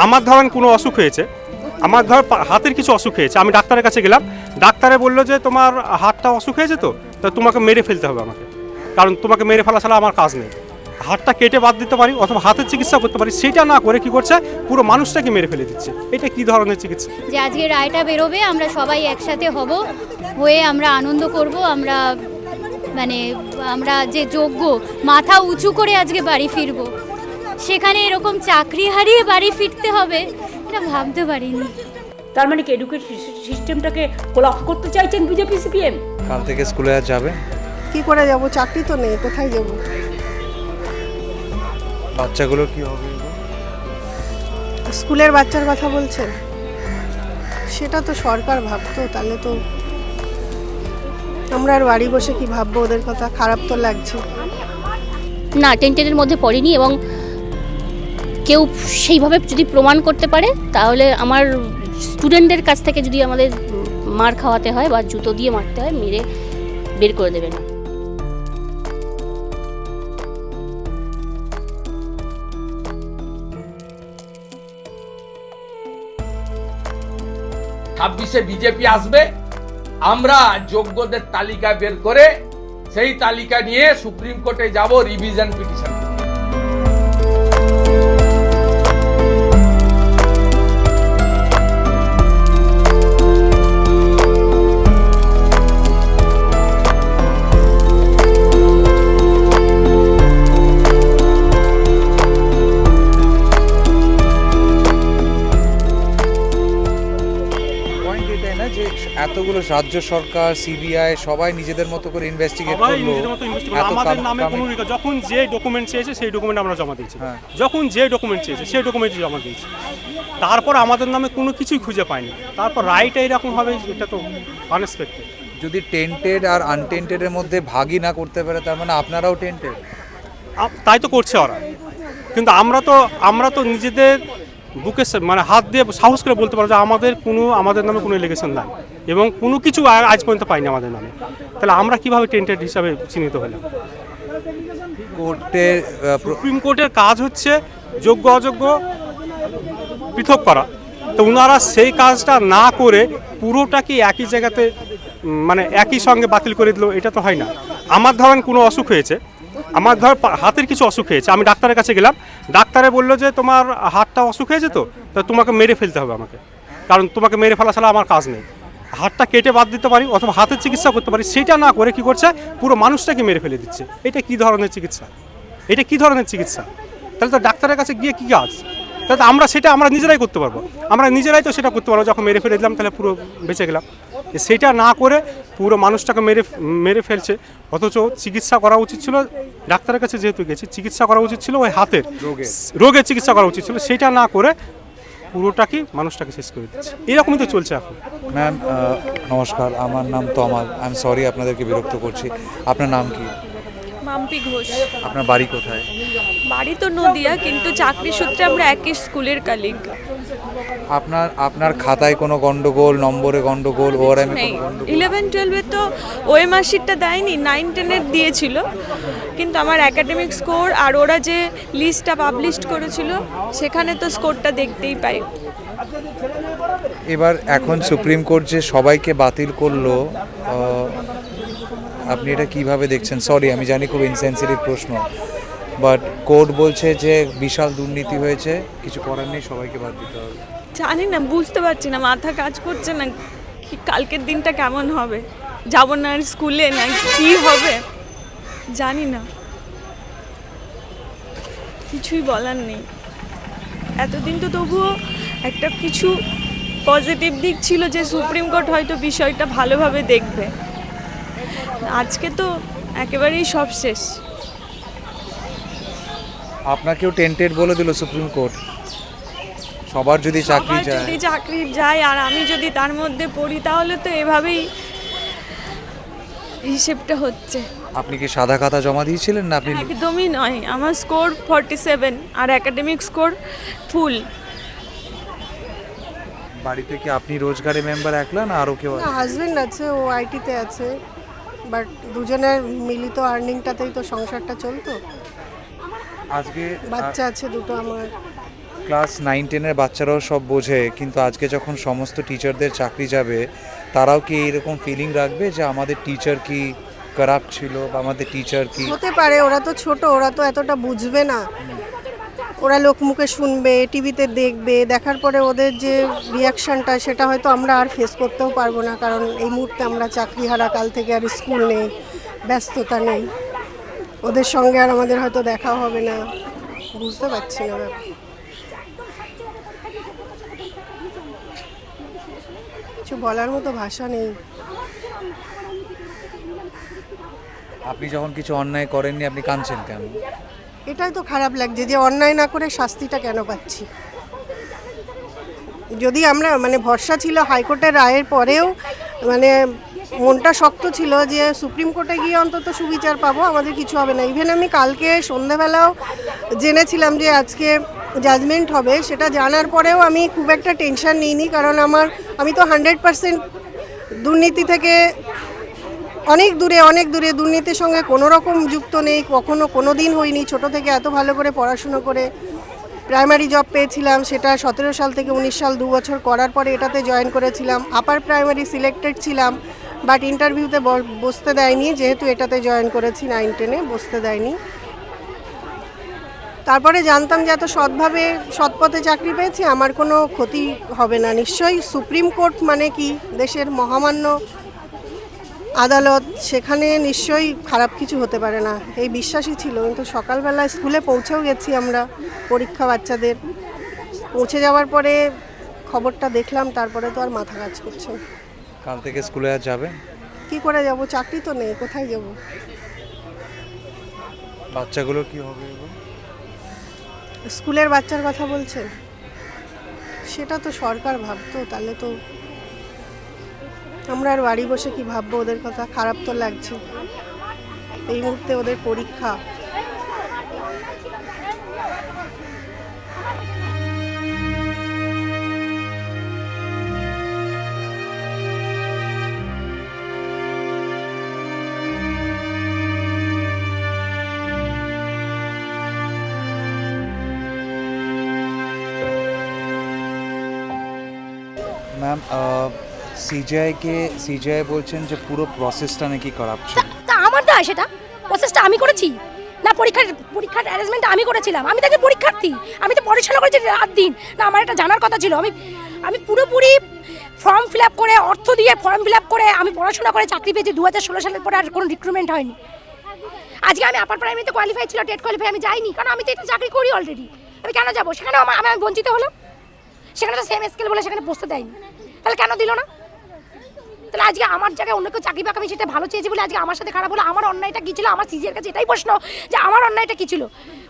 আমার ধরেন কোনো অসুখ হয়েছে, আমার ধর হাতের কিছু অসুখ হয়েছে, আমি ডাক্তারের কাছে গেলাম, ডাক্তারে বললো যে তোমার হাতটা অসুখ হয়েছে, তো তোমাকে মেরে ফেলতে হবে আমাকে, কারণ তোমাকে মেরে ফেলা ছাড়া আমার কাজ নেই। হাতটা কেটে বাদ দিতে পারি অথবা হাতের চিকিৎসা করতে পারি, সেটা না করে কি করছে, পুরো মানুষটাকে মেরে ফেলে দিচ্ছে। এটা কি ধরনের চিকিৎসা? যে আজকে রায়টা বেরোবে, আমরা সবাই একসাথে হব, হয়ে আমরা আনন্দ করব, আমরা যে যোগ্য, মাথা উঁচু করে আজকে বাড়ি ফিরবো। সেখানে এরকম চাকরি হারিয়ে বাড়ি ফিরতে হবে, এটা ভাবতে পারিনি। তার মানে কি এডুকেশন সিস্টেমটাকে কোলাপস করতে চাইছেন বিজেপি সিপিএম? কাল থেকে স্কুলে আর যাবে? কি করে যাব, চাকরি তো নেই, কোথায় যাব? বাচ্চাগুলোর কি হবে? স্কুলের বাচ্চার কথা বলছেন, সেটা তো সরকার ভাবতো, তাহলে তো আমরা আর বাড়ি বসে কি ভাববো ওদের কথা? খারাপ তো লাগছে। না, টেন্টের মধ্যে পড়েনি, এবং কেউ সেইভাবে যদি প্রমাণ করতে পারে তাহলে আমার স্টুডেন্টদের কাছ থেকে যদি আমাদের মার খাওয়াতে হয় বা জুতো দিয়ে মারতে হয়, মেরে বের করে দেবে না। ছাব্বিশে বিজেপি আসবে, আমরা যোগ্যদের তালিকা বের করে সেই তালিকা নিয়ে সুপ্রিম কোর্টে যাব রিভিশন পিটিশন। এতগুলো রাজ্য সরকার, সিবিআই সবাই নিজেদের মতো করে ইনভেস্টিগেট করলো, আমাদের নামে কোনো যখন যে ডকুমেন্ট চেয়েছে সেই ডকুমেন্ট আমরা জমা দিয়েছি, যখন যে ডকুমেন্ট চেয়েছে সেই ডকুমেন্ট জমা দিয়েছি, তারপর আমাদের নামে কোনো কিছুই খুঁজে পাইনি, তারপর রাইটা এরকম হবে, এটা তো আনএক্সপেক্টেড। যদি টেন্টেড আর আনটেন্টেডের মধ্যে ভাগই না করতে পারে, তার মানে আপনারাও টেন্টেড? তাই তো করছে ওরা, কিন্তু আমরা তো নিজেদের বুকে হাত দিয়ে সাহস করে বলতে পারো যে আমাদের নামে কোনো এলিগেশন নাই এবং কোনো কিছু আজ পর্যন্ত পাইনি আমাদের নামে। তাহলে আমরা কিভাবে টেন্টেড হিসাবে চিহ্নিত হলাম? সুপ্রিম কোর্টের কাজ হচ্ছে যোগ্য অযোগ্য পৃথক করা, তো ওনারা সেই কাজটা না করে পুরোটাকে একই জায়গাতে একই সঙ্গে বাতিল করে দিল, এটা তো হয় না। আমার ধরেন কোনো অসুখ হয়েছে, আমার হাতের কিছু অসুখ হয়েছে, আমি ডাক্তারের কাছে গেলাম, ডাক্তারে বললো যে তোমার হাতটা অসুখ হয়েছে, তো তোমাকে মেরে ফেলতে হবে আমাকে, কারণ তোমাকে মেরে ফেলা ছাড়া আমার কাজ নেই। হাতটা কেটে বাদ দিতে পারি অথবা হাতের চিকিৎসা করতে পারি, সেটা না করে কি করছে, পুরো মানুষটাকে মেরে ফেলে দিচ্ছে। এটা কি ধরনের চিকিৎসা? এটা কি ধরনের চিকিৎসা? তাহলে তো ডাক্তারের কাছে গিয়ে কি কাজ? তাহলে আমরা নিজেরাই করতে পারবো, আমরা নিজেরাই তো সেটা করতে পারবো। যখন মেরে ফেলে দিলাম তাহলে পুরো বেঁচে গেলাম, সেটা না করে পুরো মানুষটাকে মেরে ফেলছে। অথচ চিকিৎসা করা উচিত ছিল, ডাক্তারের কাছে যেহেতু গেছি, চিকিৎসা করা উচিত ছিল ওই হাতের রোগের চিকিৎসা করা উচিত ছিল, সেটা না করে পুরোটাকে মানুষটাকে শেষ করে দিচ্ছে। এরকমই তো চলছে এখন। ম্যাম নমস্কার, আমার নাম তমাল। আই এম সরি আপনাদেরকে বিরক্ত করছি। আপনার নাম কি? মাম্পি ঘোষ। আপনার বাড়ি কোথায়? বাড়ি তো নদিয়া, কিন্তু চাকরি সূত্রে আমরা একই স্কুলের কালিগ। আপনার খাতায় কোনো গন্ডগোল, নম্বরে গন্ডগোল, ওআরএম নেই। 11-12 তো ওএমআর শিটটা দেয়নি, 9-10 দিয়েছিল, কিন্তু আমার একাডেমিক স্কোর আর ওরা যে লিস্টটা পাবলিশ করেছিল সেখানে তো স্কোরটা দেখতেই পাই। এবার এখন সুপ্রিম কোর্ট যে সবাইকে বাতিল করলো, আপনি এটা কিভাবে দেখছেন? সরি, আমি জানি খুব ইনসেনসিটিভ প্রশ্ন, বাট কোর্ট বলছে যে বিশাল দুর্নীতি হয়েছে, কিছু করার নেই, সবাইকে বাদ দিতে হবে। জানি না, বুঝতে পারছি না, মাথা কাজ করছে না, কি কালকের দিনটা কেমন হবে, যাব না আর স্কুলে, না কি হবে জানি না, কিছুই বলার নেই। এতদিন তো তবুও একটা কিছু পজিটিভ দিক ছিল যে সুপ্রিম কোর্ট হয়তো বিষয়টা ভালোভাবে দেখবে, আজকে তো একেবারেই সব শেষ। আপনাকেও টেন্টেড বলে দিল সুপ্রিম কোর্ট? সবার যদি চাকরি যায় আর আমি যদি তার মধ্যে পড়ি, তাহলে তো এভাবেই হিসেবটা হচ্ছে। আপনি কি সাদা খাতা জমা দিয়েছিলেন না? আপনি একদমই নয়, আমার স্কোর 47 আর একাডেমিক স্কোর ফুল। বাড়িতে কি আপনি রোজগারে মেম্বার একলা না আরও কেউ? হাজবেন্ড আছে, ও আইটিতে আছে, বাট দুজনের মিলিত আর্নিংটাতেই তো সংসারটা চলতো। আজকে বাচ্চা আছে দুটো আমার। ক্লাস 9-10-এর বাচ্চারাও সব বোঝে, কিন্তু আজকে যখন সমস্ত টিচারদের চাকরি যাবে, তারাও কি এরকম ফিলিং রাখবে যে আমাদের টিচার কি খারাপ ছিল বা আমাদের টিচার কি? হতে পারে, ওরা তো ছোট, ওরা তো এতটা বুঝবে না। ওরা লোকমুখে শুনবে, টিভিতে দেখবে, দেখার পরে ওদের যে রিয়াকশানটা সেটা হয়তো আমরা আর ফেস করতেও পারবো না, কারণ এই মুহূর্তে আমরা চাকরিহারা, কাল থেকে আর স্কুল নেই, ব্যস্ততা নেই, ওদের সঙ্গে আর আমাদের হয়তো দেখা হবে না। বুঝতে পারছি না ব্যাপার। কিছু বলার মতো ভাষা নেই। আপনি যখন কিছু অন্যায় করেননি আপনি কাঁদছেন কেন? এটাই তো খারাপ লাগছে যে অন্যায় না করে শাস্তিটা কেন পাচ্ছি। যদি আমরা মানে ভরসা ছিল হাইকোর্টের রায়ের পরেও, মানে মনটা শক্ত ছিল যে সুপ্রিম কোর্টে গিয়ে অন্তত সুবিচার পাবো, আমাদের কিছু হবে না। ইভেন আমি কালকে সন্ধ্যাবেলাও জেনেছিলাম যে আজকে জাজমেন্ট হবে, সেটা জানার পরেও আমি খুব একটা টেনশন নিইনি, কারণ আমি তো 100% দুর্নীতি থেকে অনেক দূরে দুর্নীতির সঙ্গে কোনো রকম যুক্ত নেই, কখনো কোনো দিন হয়নি। ছোট থেকে এত ভালো করে পড়াশুনো করে প্রাইমারি জব পেয়েছিলাম, সেটা 17 সাল থেকে 19 সাল 2 বছর করার পরে এটাতে জয়েন করেছিলাম। আপার প্রাইমারি সিলেক্টেড ছিলাম, বাট ইন্টারভিউতে বসতে দেয়নি, যেহেতু এটাতে জয়েন করেছি 9-10-এ, বসতে দেয়নি। তারপরে জানতাম যে এত সৎভাবে সৎপথে চাকরি পেয়েছি, আমার কোনো ক্ষতি হবে না। নিশ্চয়ই সুপ্রিম কোর্ট মানে কি দেশের মহামান্য আদালত, সেখানে নিশ্চয়ই খারাপ কিছু হতে পারে না, এই বিশ্বাসই ছিল। কিন্তু সকালবেলা স্কুলে পৌঁছেও গেছি আমরা, পরীক্ষা বাচ্চাদের, পৌঁছে যাওয়ার পরে খবরটা দেখলাম, তারপরে তো আর মাথা কাজ করছে না। কাল থেকে স্কুলে আর যাবেন? কী করে যাব, চাকরি তো নেই, কোথায় যাব? বাচ্চাগুলো কি হবে এবার? স্কুলের বাচ্চার কথা বলছেন, সেটা তো সরকার ভাবতো, তাহলে তো আমরা আর বাড়ি বসে কি ভাববো ওদের কথা। খারাপ তো লাগছে, এই মুহূর্তে ওদের পরীক্ষা। ম্যাম, সিজিআই বলছেন যে পুরো প্রসেসটা নাকি করাপশন। তা আমার না, সেটা প্রসেসটা আমি করেছি না, পরীক্ষার অ্যারেঞ্জমেন্ট আমি করেছিলাম, আমি তাকে পরীক্ষার্থী, আমি তো পড়াশোনা করেছি রাত দিন, না আমার এটা জানার কথা ছিল। আমি পুরোপুরি ফর্ম ফিল আপ করে, অর্থ দিয়ে ফর্ম ফিল আপ করে আমি পড়াশোনা করে চাকরি পেয়েছি। 2016 সালের পরে আর কোনো রিক্রুটমেন্ট হয়নি। আজকে আমি আপার প্রাইমারিতে কোয়ালিফাই ছিল, টেট কোয়ালিফাই, আমি যাইনি, কারণ আমি তো এটা চাকরি করি অলরেডি। আমি কেন যাবো সেখানে? আমি বঞ্চিত হলাম। সেখানে তো সেম স্কেল বলে সেখানে বসতে দেয়নি, তাহলে কেন দিল না? তাহলে আজকে আমার জায়গায় অন্য কেউ চাকরি পাক, আমি সেটা ভালো চেয়েছি বলে আজকে আমার সাথে খারাপ হলো। আমার অন্যায়টা কী ছিল? আমার সিজির কাছে এটাই প্রশ্ন যে আমার অন্যায়টা কী ছিল।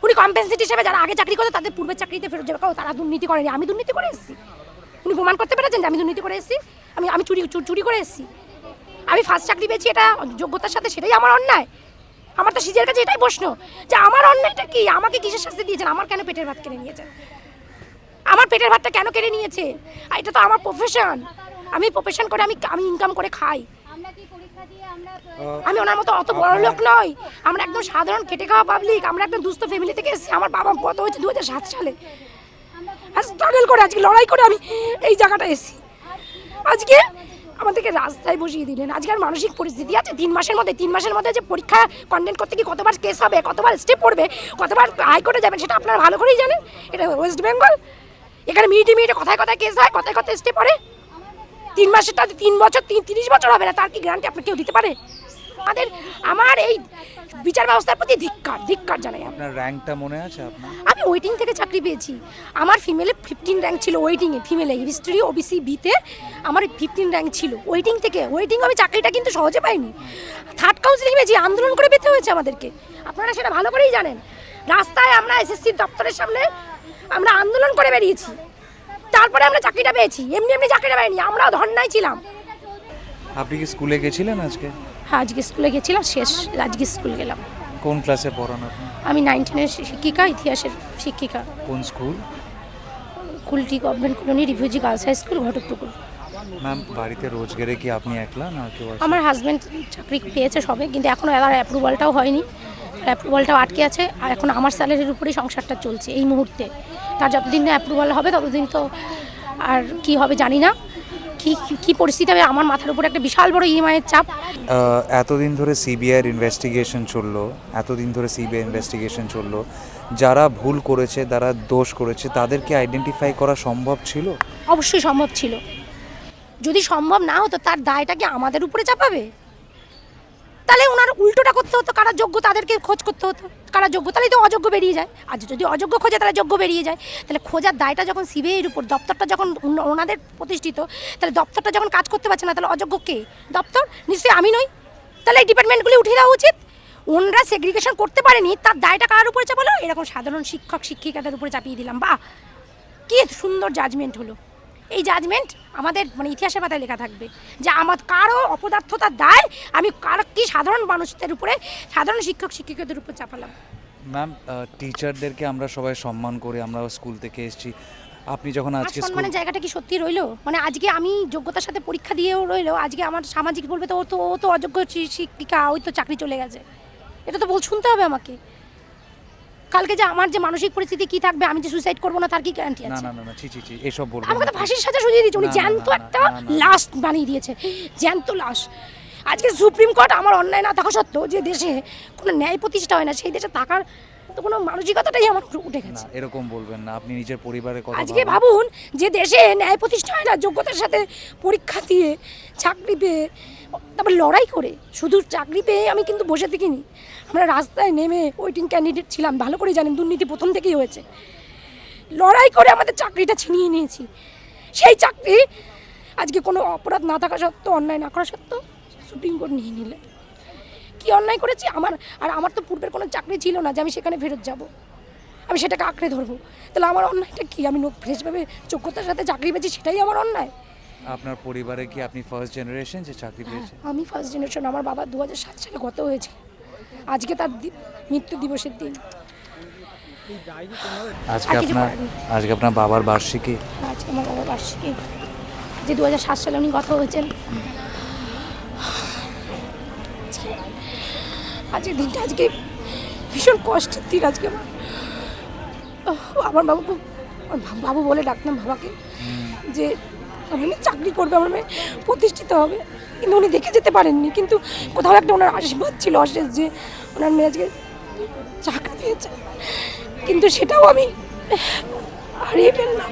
উনি কম্পেনসেট হিসেবে যারা আগে চাকরি করতো তাদের পূর্বের চাকরিতে ফেরত যাবে, কারণ তারা দুর্নীতি করেনি। আমি দুর্নীতি করে এসেছি, উনি প্রমাণ করতে পেরেছেন যে আমি দুর্নীতি করে এসেছি, আমি চুরি করে এসেছি। আমি ফার্স্ট চাকরি পেয়েছি এটা যোগ্যতার সাথে, সেটাই আমার অন্যায়। আমার তো সিজির কাছে এটাই প্রশ্ন যে আমার অন্যায়টা কি, আমাকে কিসের শাস্তি দিয়েছেন, আমার কেন পেটের ভাত কেড়ে নিয়েছেন, আমার পেটের ভাতটা কেন কেড়ে নিয়েছেন? এটা তো আমার প্রফেশন, আমি প্রফেশন করে আমি ইনকাম করে খাই। আমি ওনার মতো অত বড় লোক নই, আমরা একদম সাধারণ খেটে খাওয়া পাবলিক। আমরা একদম দুস্থ ফ্যামিলি থেকে এসেছি। আমার বাবা কত হয়েছে 2007 সালে, আর স্ট্রাগল করে আজকে লড়াই করে আমি এই জায়গাটা এসেছি। আজকে আমাদেরকে রাস্তায় বসিয়ে দিলেন। আজকে আর মানসিক পরিস্থিতি আছে 3 মাসের মধ্যে যে পরীক্ষা কন্ডেন্ট করতে কি কতবার কেস হবে, কতবার স্টেপ পড়বে, কতবার হাইকোর্টে যাবেন, সেটা আপনারা ভালো করেই জানেন। এটা ওয়েস্ট বেঙ্গল, এখানে মিনিটে কথায় কেস হয়, কথায় স্টেপ পড়ে। 3 মাসেরটা 3 বছর 30 বছর হবে না, তার কি গ্যারান্টি আপনি কেউ দিতে পারে? আমার এই বিচার ব্যবস্থার প্রতি ধিক্কার জানাই। আপনার র্যাঙ্কটা মনে আছে আপনার? আমি ওয়েটিং থেকে চাকরি পেয়েছি। আমার ফিমেলে 15 র্যাঙ্ক ছিল ওয়েটিংয়ে, ফিমেলে হিস্ট্রি ওবিসি বিতে আমার 15 র্যাঙ্ক ছিল ওয়েটিং থেকে। আমি চাকরিটা কিন্তু সহজে পাইনি, থার্ড কাউন্সিলিং পেয়েছি, আন্দোলন করে পেতে হয়েছে আমাদেরকে। আপনারা সেটা ভালো করেই জানেন। রাস্তায় আমরা এসএসসির দপ্তরের সামনে আমরা আন্দোলন করে বেরিয়েছি, তারপরে আমরা চাকরিটা পেয়েছি। এমনি চাকরিটা পাইনি, আমরা ধর্নায় ছিলাম। আপনি কি স্কুলে গেছিলেন আজকে? হ্যাঁ, আজকে স্কুলে গেছিলাম, আজকে স্কুল গেলাম। কোন ক্লাসে পড়ান আপনি? আমি 9-10-এর শিক্ষিকা, ইতিহাসের শিক্ষিকা। কোন school? Kulti government colony refugee girls high school, Ghatakpukur. Ma'am, বাড়িতে রোজগারে কি আপনি একলা না কেউ আছে? আমার হাজব্যান্ড চাকরি পেয়েছে সবে, কিন্তু এখনও এর অ্যাপ্রুভালটাও হয়নি। অ্যাপ্রুভালটাও আটকে আছে, আর এখন আমার স্যালারির উপরেই সংসারটা চলছে এই মুহূর্তে। তার যতদিন না অ্যাপ্রুভাল হবে ততদিন তো আর কি হবে জানি না, কি কি পরিস্থিতি হবে। আমার মাথার উপরে একটা বিশাল বড় ইএমআইয়ের চাপ। এতদিন ধরে সিবিআইয়ের ইনভেস্টিগেশন চললো, যারা ভুল করেছে, যারা দোষ করেছে, তাদেরকে আইডেন্টিফাই করা সম্ভব ছিল? অবশ্যই সম্ভব ছিল। যদি সম্ভব না হতো তার দায়টা কি আমাদের উপরে চাপাবে? তাহলে ওনার উল্টোটা করতে হতো, কারা যোগ্য তাদেরকে খোঁজ করতে হতো, কারা যোগ্য, তাহলেই তো অযোগ্য বেরিয়ে যায়। আর যদি অযোগ্য খোঁজে তাহলে যোগ্য বেরিয়ে যায়। তাহলে খোঁজার দায়টা যখন সিবিআইয়ের উপর, দপ্তরটা যখন ওনাদের প্রতিষ্ঠিত, তাহলে দপ্তরটা যখন কাজ করতে পারছে না, তাহলে অযোগ্য কে? দপ্তর? নিশ্চয়ই আমি নই। তাহলে এই ডিপার্টমেন্টগুলি উঠিয়ে দেওয়া উচিত। ওনারা সেগ্রিগেশন করতে পারেনি, তার দায়টা কার উপরে চাপালো? এরকম সাধারণ শিক্ষক শিক্ষিকাদের উপরে চাপিয়ে দিলাম। বাহ, কি সুন্দর জাজমেন্ট হলো। এই জাজমেন্ট আমাদের মানে ইতিহাসের পাতায় লেখা থাকবে যে আমার কারো অপদার্থতার দায় আমি কারো কি সাধারণ মানুষদের উপরে, সাধারণ শিক্ষক শিক্ষিকাদের উপর চাপালাম। ম্যাম, টিচারদেরকে আমরা সবাই সম্মান করি, আমরা স্কুল থেকে এসেছি। আপনি যখন আজকে সম্মানের জায়গাটা কি সত্যি রইলো? মানে আজকে আমি যোগ্যতার সাথে পরীক্ষা দিয়েও রইলো, আজকে আমার সামাজিক বলবে তো ও তো অযোগ্য শিক্ষিকা, ওই তো চাকরি চলে গেছে। এটা তো শুনতে হবে আমাকে। কালকে যে আমার যে মানসিক পরিস্থিতি কি থাকবে, আমি যে সুইসাইড করবো না তার কি গ্যারান্টি আছে? না এসব বলবেন আমাকে না। তো ফাঁসির সাজা সুজিয়ে দিয়েছে, উনি জ্যান্ত একটা লাশ বানিয়ে দিয়েছে, জ্যান্ত লাশ। আজকে সুপ্রিম কোর্ট আমার অন্যায় না থাকা সত্ত্বেও যে দেশে কোনো ন্যায় প্রতিষ্ঠা হয় না, সেই দেশে থাকার তো কোনো মানসিকতাটাই আমার উঠে গেছে। না, এরকম বলবেন না, আপনি নিজের পরিবারের কথা আজকে ভাবুন, যে দেশে ন্যায় প্রতিষ্ঠা হয় না, যোগ্যতার সাথে পরীক্ষা দিয়ে চাকরি পেয়ে, তারপর লড়াই করে, শুধু চাকরি পেয়ে আমি কিন্তু বসে থাকিনি। আমরা রাস্তায় নেমে ওয়েটিং ক্যান্ডিডেট ছিলাম, ভালো করে জানেন দুর্নীতি প্রথম থেকেই হয়েছে। লড়াই করে আমাদের চাকরিটা ছিনিয়ে নিয়েছি। সেই চাকরি আজকে কোনো অপরাধ না থাকা সত্ত্বেও, অন্যায় না করা সত্ত্বেও সুপ্রিম কোর্ট নিয়ে নিলে কি অন্যায় করেছি আমার তো পূর্বের কোনো চাকরি ছিল না যে আমি সেখানে ফেরত যাব, আমি সেটাকে আঁকড়ে ধরবো। তাহলে আমার অন্যায়টা কি? আমি ফ্রেশভাবে যোগ্যতার সাথে চাকরি পেয়েছি, সেটাই আমার অন্যায়। আপনার পরিবারে কি আপনি ফার্স্ট জেনারেশন যে চাকরি পেয়েছে? আমি ফার্স্ট জেনারেশন। আমার বাবা 2007 সালে গত হয়েছিল, আজকে তার মৃত্যু দিবসের দিন। আজকে আপনার বাবার বার্ষিকী। আজকে আমার বাবার বার্ষিকী, যে 2007 সালে উনি গত হয়েছেন। আজকে দিনটা আজকে ভীষণ কষ্টের দিন। আজকে আমার বাবু বলে ডাকতাম বাবাকে, যে আমার মেয়ে চাকরি করবে, আমার মেয়ে প্রতিষ্ঠিত হবে, কিন্তু উনি দেখে যেতে পারেননি। কিন্তু কোথাও একটা ওনার আশীর্বাদ ছিল অশেষ, যে ওনার মেয়ে আজকে চাকরি পেয়েছে। কিন্তু সেটাও আমি হারিয়ে ফেললাম।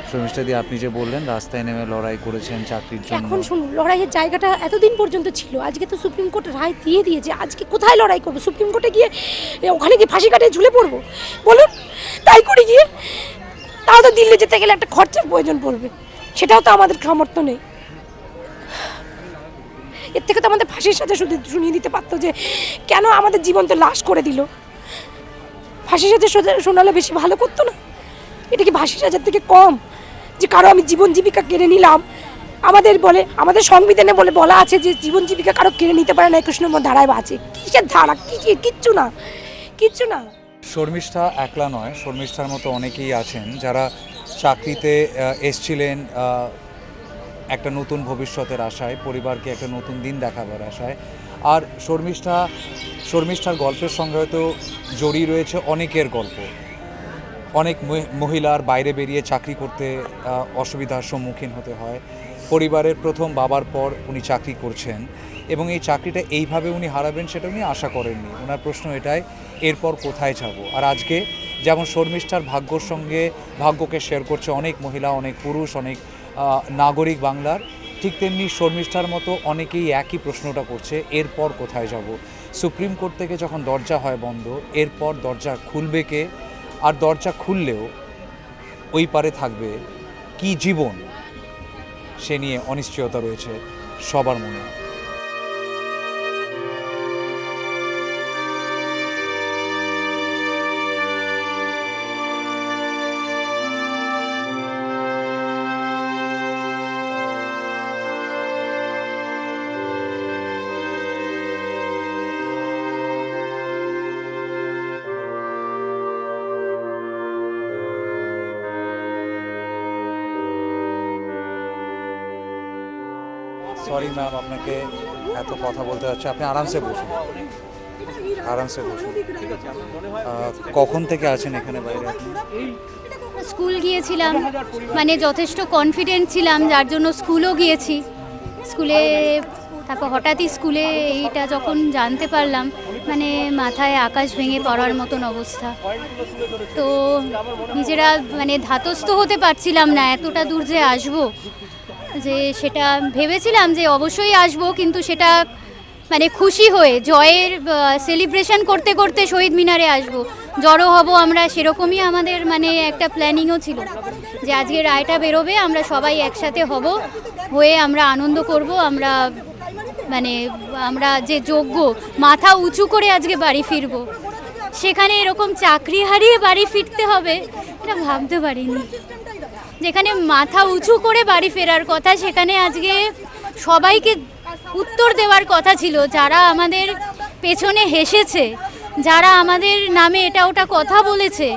শর্মিষ্ঠা দি, আপনি যে বললেন রাস্তায় নেমে লড়াই করেছেন চাকরির জন্য, এখন শুনুন, লড়াইয়ের জায়গাটা এতদিন পর্যন্ত ছিল, আজকে তো সুপ্রিম কোর্ট রায় দিয়ে দিয়েছে। আজকে কোথায় লড়াই করবো? সুপ্রিম কোর্টে গিয়ে ওখানে গিয়ে ফাঁসি কাটিয়ে ঝুলে পড়বো? বলুন, তাই করে গিয়ে তাও তো দিল্লি যেতে গেলে একটা খরচার প্রয়োজন পড়বে, সেটাও তো আমাদের সামর্থ্য নেই। এর থেকে তো আমাদের ফাঁসির সাজা শুনিয়ে দিতে পারতো, যে কেন আমাদের জীবন তো লাশ করে দিল। ফাঁসির সাজা শোনালে বেশি ভালো করতো না? এটা কি ফাঁসির সাজার থেকে কম? যে কারো আমি জীবন জীবিকা কেড়ে নিলাম, আমাদের সংবিধানে বলা আছে যে জীবন জীবিকা কারো কেড়ে নিতে পারে না, 21 নম্বর ধারায় আছে। কিসের ধারা? কিচ্ছু না। শর্মিষ্ঠা একলা নয়, শর্মিষ্ঠার মতো অনেকেই আছেন যারা চাকরিতে এসছিলেন একটা নতুন ভবিষ্যতের আশায়, পরিবারকে একটা নতুন দিন দেখাবার আশায়। আর শর্মিষ্ঠার গল্পের সঙ্গে হয়তো জড়িয়ে রয়েছে অনেকের গল্প। অনেক মহিলার বাইরে বেরিয়ে চাকরি করতে অসুবিধার সম্মুখীন হতে হয়। পরিবারের প্রথম বাবার পর উনি চাকরি করছেন, এবং এই চাকরিটা এইভাবে উনি হারাবেন সেটা উনি আশা করেননি। ওনার প্রশ্ন এটাই, এরপর কোথায় যাব? আর আজকে যেমন শর্মিষ্ঠার ভাগ্যকে শেয়ার করছে অনেক মহিলা, অনেক পুরুষ, অনেক নাগরিক বাংলার, ঠিক তেমনি শর্মিষ্ঠার মতো অনেকেই একই প্রশ্নটা করছে, এরপর কোথায় যাব? সুপ্রিম কোর্ট থেকে যখন দরজা হয় বন্ধ, এরপর দরজা খুলবে কে? আর দরজা খুললেও ওই পারে থাকবে কি জীবন, সে নিয়ে অনিশ্চয়তা রয়েছে সবার মনে। সরি ম্যাম, আপনাকে এত কথা বলতে হচ্ছে। আপনি আরামসে বসুন, আরামসে বসুন। কখন থেকে আছেন এখানে বাইরে আপনি? স্কুল গিয়েছিলাম, মানে যথেষ্ট কনফিডেন্ট ছিলাম, যার জন্য স্কুলও গিয়েছি। স্কুলে তারপর হঠাৎই স্কুলে এইটা যখন জানতে পারলাম, মানে মাথায় আকাশ ভেঙে পড়ার মতন অবস্থা। তো নিজেরা মানে ধাতস্থ হতে পারছিলাম না এতটা দূর যে আসবো, যে সেটা ভেবেছিলাম যে অবশ্যই আসবো, কিন্তু সেটা মানে খুশি হয়ে জয়ের সেলিব্রেশন করতে করতে শহীদ মিনারে আসবো, জড়ো হব আমরা, সেরকমই আমাদের মানে একটা প্ল্যানিংও ছিল যে আজকে রায়টা বেরোবে, আমরা সবাই একসাথে হব, হয়ে আমরা আনন্দ করব, আমরা মানে আমরা যে যোগ্য মাথা উঁচু করে আজকে বাড়ি ফিরবো। সেখানে এরকম চাকরি হারিয়ে বাড়ি ফিরতে হবে এটা ভাবতে পারিনি। যেখানে মাথা উঁচু করে বাড়ি ফেরার কথা, সেখানে আজকে সবাইকে উত্তর দেওয়ার কথা ছিল। যারা আমাদের পেছনে হেসেছে, যারা আমাদের নামে এটা ওটা কথা বলেছে,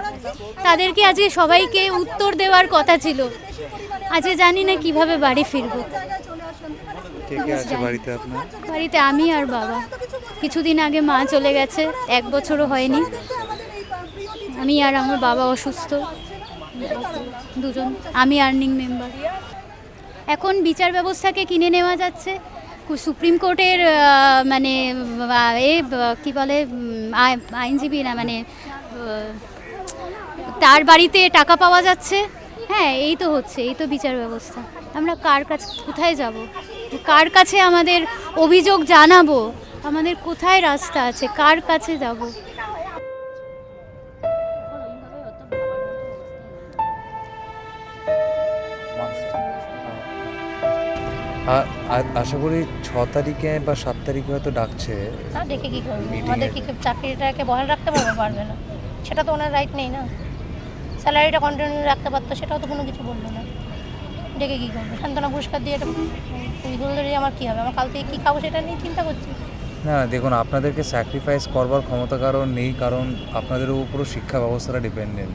তাদেরকে আজকে সবাইকে উত্তর দেওয়ার কথা ছিল। আজকে জানি না কিভাবে বাড়ি ফিরবো। কে কে আছে বাড়িতে আপনার? বাড়িতে আমি আর বাবা। কিছুদিন আগে মা চলে গেছে, 1 বছরও হয়নি। আমি আর আমার বাবা অসুস্থ, দুজন। আমি আর্নিং মেম্বার। এখন বিচার ব্যবস্থাকে কিনে নেওয়া যাচ্ছে। সুপ্রিম কোর্টের মানে কি বলে আইনজীবী না, মানে তার বাড়িতে টাকা পাওয়া যাচ্ছে। হ্যাঁ, এই তো হচ্ছে, এই তো বিচার ব্যবস্থা। আমরা কার কাছে, কোথায় যাব, কার কাছে আমাদের অভিযোগ জানাবো, আমাদের কোথায় রাস্তা আছে, কার কাছে যাব? আশা করি 6 তারিখে বা 7 তারিখে হয়তো ডাকছে। তা দেখে কি করবে? আমাদের কি চাকরিটাকে বহাল রাখতে পারবে না? সেটা তো ওনার রাইট নেই না। স্যালারিটা কন্টিনিউ রাখতে পারতো, সেটাও তো কোনো কিছু বললো না। ডেকে কী করবে? সান্ত্বনা পুরস্কার দিয়ে এটা ধরে আমার কী হবে? আমার কাল থেকে কী খাবো সেটা নিয়ে চিন্তা করছি। না দেখুন, আপনাদেরকে স্যাক্রিফাইস করবার ক্ষমতা কারণ নেই, কারণ আপনাদের উপরও শিক্ষা ব্যবস্থাটা ডিপেন্ডেন্ট।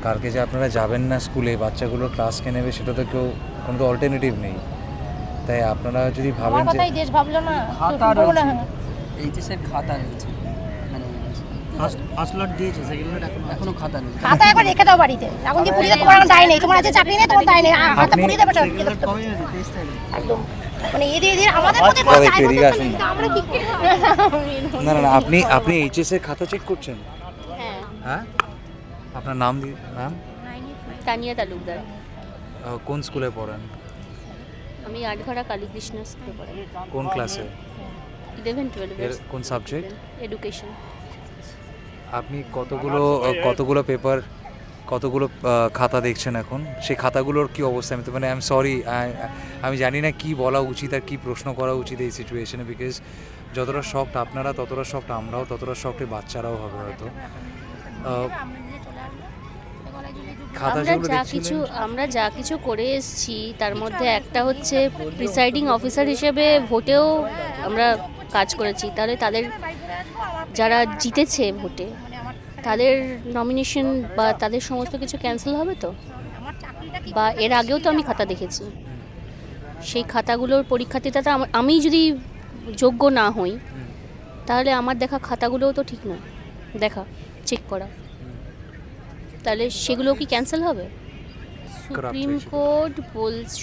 কালকে যে আপনারা যাবেন না স্কুলে, বাচ্চাগুলোর ক্লাসকে নেবে, সেটা তো কোনো তো অল্টারনেটিভ নেই। তাই আপনারা যদি ভাবেন যে দেশ ভাবলো না, এইচএসের খাতা রয়েছে, ফার্স্ট লট দিয়েছে, সেকেন্ড লট এখনো খাতা নেই। খাতা একবার রেখে দাও বাড়িতে। এখন কি পুলিশে তোমার দায় নেই, তোমার আছে চাকরি নেই, তোমার দায় নেই। হাতে পুলিশে দেবে একদম, মানে এদের আমাদের মধ্যে কোনো দায় নেই। আমরা কি না না, আপনি এইচএস এর খাতা চেক করছেন? হ্যাঁ, আপনার নাম নাম? তানিয়া তালুকদার। কোন স্কুলে পড়েন? আমি আটঘরা কালীকৃষ্ণ স্কুলে পড়াই। কোন ক্লাসে? 11-12 এর কোন সাবজেক্ট? এডুকেশন। আপনি কতগুলো পেপার, কতগুলো খাতা দেখছেন এখন? সেই খাতাগুলোর কি অবস্থা? আমি তো মানে আই এম সরি, আমি জানি না কি বলা উচিত আর কি প্রশ্ন করা উচিত এই সিচুয়েশনে, বিকজ যতটা শকড আপনারা, ততটা শকড আমরাও, ততটা শকড বাচ্চারাও হবে হয়তো। আমরা যা কিছু করে এসেছি তার মধ্যে একটা হচ্ছে প্রিসাইডিং অফিসার হিসেবে ভোটেও আমরা কাজ করেছি। তাহলে তাদের যারা জিতেছে ভোটে, তাদের নমিনেশন বা তাদের সমস্ত কিছু ক্যান্সেল হবে তো? বা এর আগেও তো আমি খাতা দেখেছি, সেই খাতাগুলোর পরীক্ষার্থীটা আমি যদি যোগ্য না হই, তাহলে আমার দেখা খাতাগুলোও তো ঠিক নয় দেখা, চেক করা, তাহলে সেগুলো কি ক্যান্সেল হবে?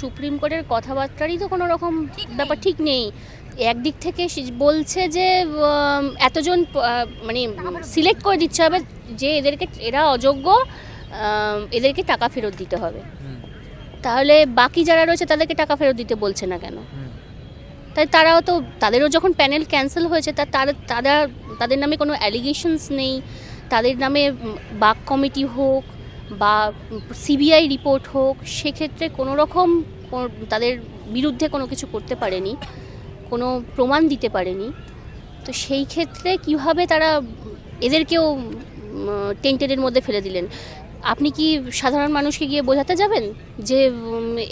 সুপ্রিম কোর্টের কথাবার্তারই তো কোনো রকম ব্যাপার ঠিক নেই। একদিক থেকে বলছে যে এতজন মানে সিলেক্ট করে দিচ্ছে হবে, যে এরা অযোগ্য, এদেরকে টাকা ফেরত দিতে হবে। তাহলে বাকি যারা রয়েছে তাদেরকে টাকা ফেরত দিতে বলছে না কেন? তাই তারাও তো, তাদেরও যখন প্যানেল ক্যান্সেল হয়েছে, তাদের নামে কোনো অ্যালিগেশনস নেই, তাদের নামে বাক কমিটি হোক বা সিবিআই রিপোর্ট হোক, সেক্ষেত্রে কোনো রকম তাদের বিরুদ্ধে কোনো কিছু করতে পারেনি, কোনো প্রমাণ দিতে পারেনি। তো সেই ক্ষেত্রে কীভাবে তারা এদেরকেও টেন্টেডের মধ্যে ফেলে দিলেন? আপনি কি সাধারণ মানুষকে গিয়ে বোঝাতে যাবেন যে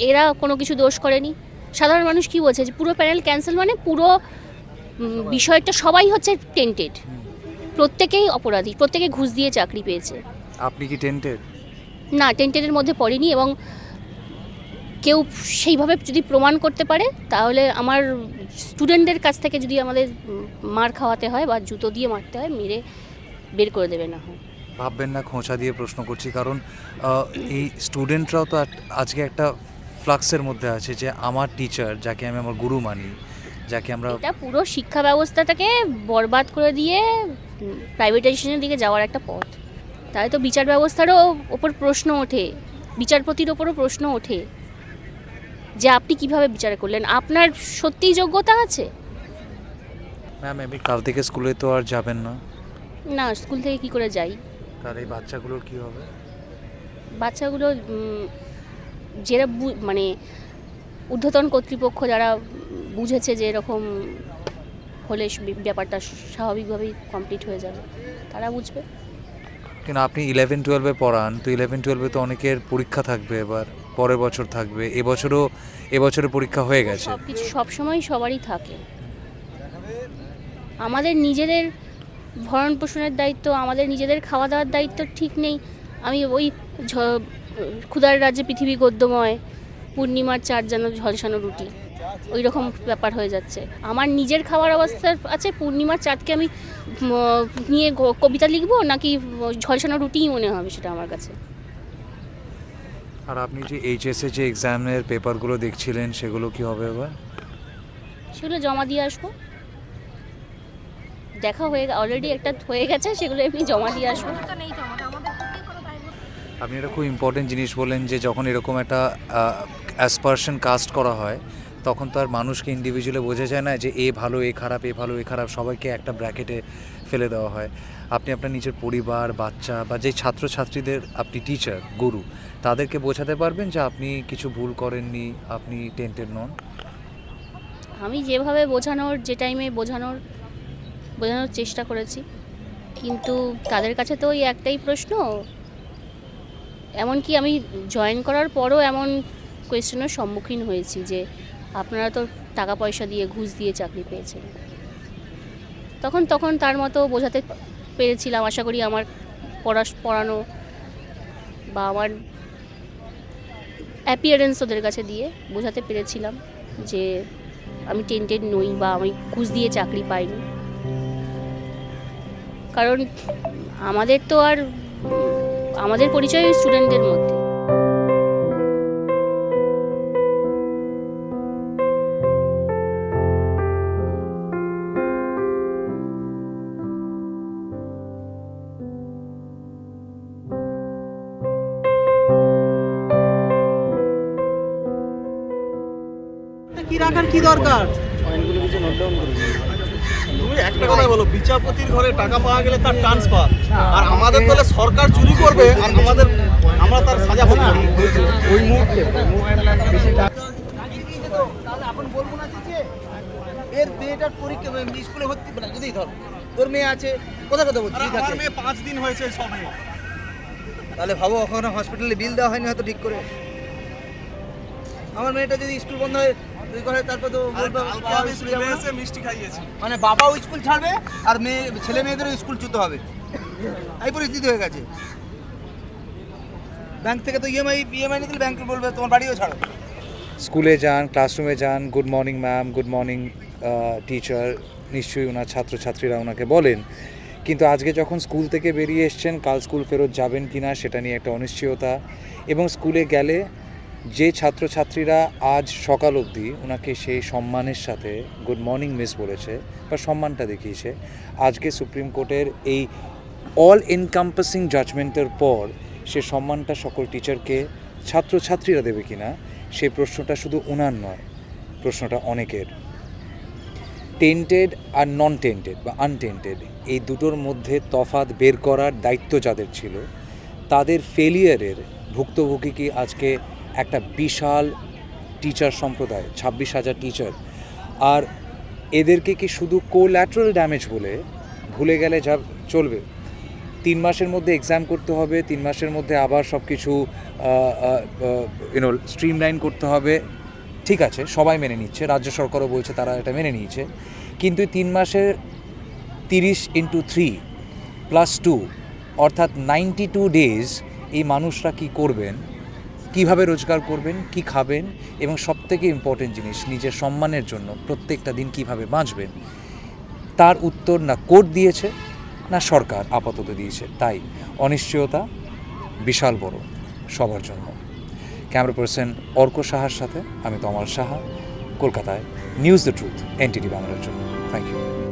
এরা কোনো কিছু দোষ করেনি? সাধারণ মানুষ কি বলছে যে পুরো প্যানেল ক্যান্সেল মানে পুরো বিষয়টা সবাই হচ্ছে টেন্টেড, প্রত্যেকেই অপরাধী, প্রত্যেকে ঘুষ দিয়ে চাকরি পেয়েছে। আপনি কি টেন্টেড? না, টেন্টেডের মধ্যে পড়েনি, এবং কেউ সেইভাবে যদি প্রমাণ করতে পারে তাহলে আমার স্টুডেন্টদের কাছ থেকে যদি আমাদের মার খাওয়াতে হয় বা জুতো দিয়ে মারতে হয়, মেরে বের করে দেবে না হয়। ভাববেন না খোঁচা দিয়ে প্রশ্ন করছি, কারণ এই স্টুডেন্টরাও তো আজকে একটা ফ্লাক্সের মধ্যে আছে যে আমার টিচার, যাকে আমি আমার গুরু মানি, যাকে আমরা এটা পুরো শিক্ষা ব্যবস্থাটাকে বরবাদ করে দিয়ে প্রাইভেটাইজেশনের দিকে যাওয়ার একটা পথ। তাই তো বিচার ব্যবস্থারও ওপর প্রশ্ন ওঠে, বিচারপতির ওপরও প্রশ্ন ওঠে যে আপনি কিভাবে বিচার করলেন, আপনার সত্যিই যোগ্যতা আছে? ম্যাম আমি কাল থেকে স্কুলে তো আর যাবেন না? না, স্কুল থেকে কি করে যাই? তার এই বাচ্চাগুলোর কি হবে? বাচ্চাগুলো যারা মানে ঊর্ধ্বতন কর্তৃপক্ষ যারা বুঝেছে যে এরকম হলে ব্যাপারটা স্বাভাবিকভাবেই কমপ্লিট হয়ে যাবে, তারা বুঝবে। কিন্তু আপনি 11-12-এ পড়ান, তো 11-12-এ তো অনেকের পরীক্ষা থাকবে, এবার পরের বছর থাকবে, এবছরের পরীক্ষা হয়ে গেছে। সব কিছু সবসময় সবারই থাকে। আমাদের নিজেদের ভরণ পোষণের দায়িত্ব, আমাদের নিজেদের খাওয়া দাওয়ার দায়িত্ব ঠিক নেই। আমি ওই ক্ষুধার রাজ্যে পৃথিবী গদ্যময়, পূর্ণিমার চাঁদ যেন ঝলসানো রুটি, ওই রকম ব্যাপার হয়ে যাচ্ছে। আমার নিজের খাওয়ার অবস্থা আছে, পূর্ণিমার চাঁদকে আমি নিয়ে কবিতা লিখবো নাকি ঝলসানো রুটিই মনে হবে সেটা আমার কাছে। আর আপনি যে এইচএসএ যে এক্সামের পেপারগুলো দেখছিলেন, সেগুলো কি হবে এবার? সেগুলো জমা দিয়ে আসবো। দেখা হয়ে অলরেডি একটা হয়ে গেছে, সেগুলো এমনি জমা দিয়ে আসবো। আপনি একটা খুব ইম্পর্টেন্ট জিনিস বললেন যে যখন এরকম একটা অ্যাসপারশন কাস্ট করা হয়, তখন তো আর মানুষকে ইন্ডিভিজুয়ালি বোঝা যায় না যে এ ভালো এ খারাপ, এ ভালো এ খারাপ, সবাইকে একটা ব্র্যাকেটে ফেলে দেওয়া হয়। আপনি আপনার নিজের পরিবার, বাচ্চা বা যে ছাত্রছাত্রীদের আপনি টিচার, গুরু, তাদেরকে বোঝাতে পারবেন যে আপনি কিছু ভুল করেননি, আপনি টেন্টেড নন? আমি যেভাবে বোঝানোর, যে টাইমে বোঝানোর চেষ্টা করেছি, কিন্তু তাদের কাছে তো ওই একটাই প্রশ্ন। এমনকি আমি জয়েন করার পরও এমন কোয়েশ্চেনের সম্মুখীন হয়েছি যে আপনারা তো টাকা পয়সা দিয়ে, ঘুষ দিয়ে চাকরি পেয়েছেন। তখন তার মতো বোঝাতে পেরেছিলাম। আশা করি আমার পড়ানো বা আমার অ্যাপিয়ারেন্স ওদের কাছে দিয়ে বোঝাতে পেরেছিলাম যে আমি টেন্টেড নই বা আমি ঘুষ দিয়ে চাকরি পাইনি। কারণ আমাদের তো আর আমাদের পরিচয় স্টুডেন্টদের মধ্যে। কি রাখার কি দরকার? তুমি একটা কথা বলো, বিচারপতির ঘরে টাকা পাওয়া গেলে তার ট্রান্সফার, আর আমাদের দলে সরকার চুরি করবে আর আমরা তার সাজা পাবো ওই মুহূর্তে। এখন বলবো না যে এর মেয়েটার পরীক্ষা স্কুলে ভর্তি না, যদি ধর তোর মেয়ে আছে কোথায় কোথায় ভর্তি থাকে, আমার মেয়ে 5 দিন হয়েছে সবে, তাহলে ভাবো ওখানে হসপিটালে বিল দেওয়া হয়নি হয়তো ঠিক করে। আমার মেয়েটা যদি স্কুল বন্ধ হয় তারপর তো মিষ্টি খাইয়েছি, মানে বাবাও স্কুল ছাড়বে আর ছেলে মেয়েদেরও স্কুল চুতে হবে, এই পরিস্থিতি হয়ে গেছে। ব্যাংক থেকে তো ইএমআই নিয়ে দিলে ব্যাংক বলবে তোমার বাড়িও ছাড়ো। স্কুলে যান, ক্লাসরুমে যান, good morning ma'am, good morning teacher, নিশ্চয়ই ওনার ছাত্রছাত্রীরা ওনাকে বলেন। কিন্তু আজকে যখন স্কুল থেকে বেরিয়ে এসছেন, কাল স্কুল ফেরত যাবেন কি না সেটা নিয়ে একটা অনিশ্চয়তা। এবং স্কুলে গেলে যে ছাত্রছাত্রীরা আজ সকাল অবধি ওনাকে সেই সম্মানের সাথে গুড মর্নিং মিস বলেছে বা সম্মানটা দেখিয়েছে, আজকে সুপ্রিম কোর্টের এই অল এনকাম্পাসিং জাজমেন্টের পর সে সম্মানটা সকল টিচারকে ছাত্রছাত্রীরা দেবে কি না, সেই প্রশ্নটা শুধু ওনার নয়, প্রশ্নটা অনেকের। টেন্টেড আর নন টেন্টেড বা আনটেন্টেড, এই দুটোর মধ্যে তফাৎ বের করার দায়িত্ব যাদের ছিল, তাদের ফেলিয়ারের ভুক্তভোগী কি আজকে একটা বিশাল টিচার সম্প্রদায়, 26,000 টিচার। আর এদেরকে কি শুধু কোল্যাটারাল ড্যামেজ বলে ভুলে গেলে যা চলবে? 3 মাসের মধ্যে এক্সাম করতে হবে, 3 মাসের মধ্যে আবার সব কিছু স্ট্রিমলাইন করতে হবে, ঠিক আছে, সবাই মেনে নিচ্ছে, রাজ্য সরকারও বলছে তারা এটা মেনে নিয়েছে। কিন্তু 3 মাসের 30 × 3 + 2 অর্থাৎ 92 ডেজ এই মানুষরা কি করবেন কিভাবে রোজগার করবেন, কি খাবেন, এবং সবথেকে ইম্পর্টেন্ট জিনিস নিজের সম্মানের জন্য প্রত্যেকটা দিন কিভাবে বাঁচবেন, তার উত্তর না কোর্ট দিয়েছে না সরকার আপাতত দিয়েছে। তাই অনিশ্চয়তা বিশাল বড় সবার জন্য। ক্যামেরা পার্সন অর্ক সাহার সাথে আমি তমাল সাহা, কলকাতায় নিউজ দ্য ট্রুথ, NTD বাংলার জন্য। Thank you.